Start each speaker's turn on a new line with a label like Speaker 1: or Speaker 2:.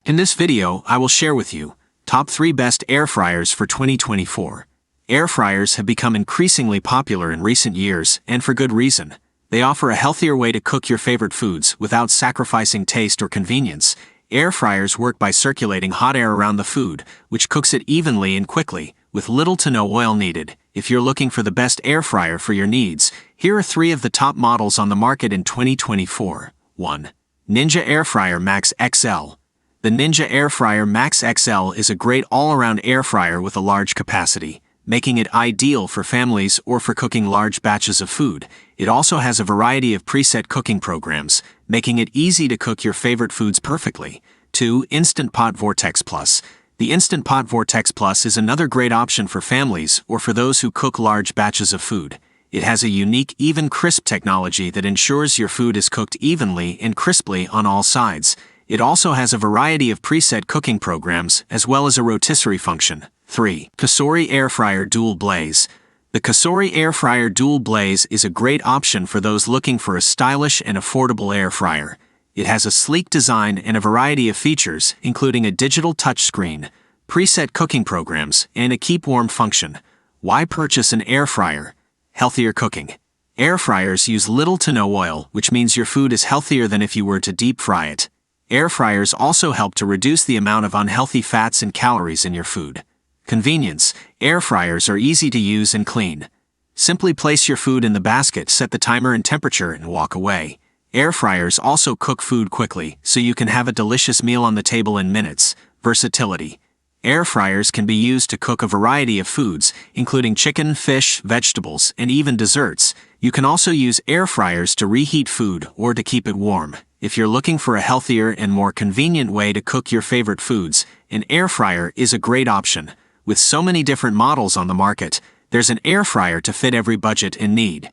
Speaker 1: In this video, I will share with you top 3 best air fryers for 2024. Air fryers have become increasingly popular in recent years, and for good reason. They offer a healthier way to cook your favorite foods without sacrificing taste or convenience. Air fryers work by circulating hot air around the food, which cooks it evenly and quickly, with little to no oil needed. If you're looking for the best air fryer for your needs, here are 3 of the top models on the market in 2024. 1. Ninja Air Fryer Max XL. The Ninja Air Fryer Max XL is a great all-around air fryer with a large capacity, making it ideal for families or for cooking large batches of food. It also has a variety of preset cooking programs, making it easy to cook your favorite foods perfectly. 2. Instant Pot Vortex Plus. The Instant Pot Vortex Plus is another great option for families or for those who cook large batches of food. It has a unique even crisp technology that ensures your food is cooked evenly and crisply on all sides. It also has a variety of preset cooking programs as well as a rotisserie function. 3. Cosori Air Fryer Dual Blaze. The Cosori Air Fryer Dual Blaze is a great option for those looking for a stylish and affordable air fryer. It has a sleek design and a variety of features, including a digital touchscreen, preset cooking programs, and a keep warm function. Why purchase an air fryer? Healthier cooking. Air fryers use little to no oil, which means your food is healthier than if you were to deep fry it. Air fryers also help to reduce the amount of unhealthy fats and calories in your food. Convenience. Air fryers are easy to use and clean. Simply place your food in the basket, set the timer and temperature, and walk away. Air fryers also cook food quickly, so you can have a delicious meal on the table in minutes. Versatility. Air fryers can be used to cook a variety of foods, including chicken, fish, vegetables, and even desserts. You can also use air fryers to reheat food or to keep it warm. If you're looking for a healthier and more convenient way to cook your favorite foods, an air fryer is a great option. With so many different models on the market, there's an air fryer to fit every budget and need.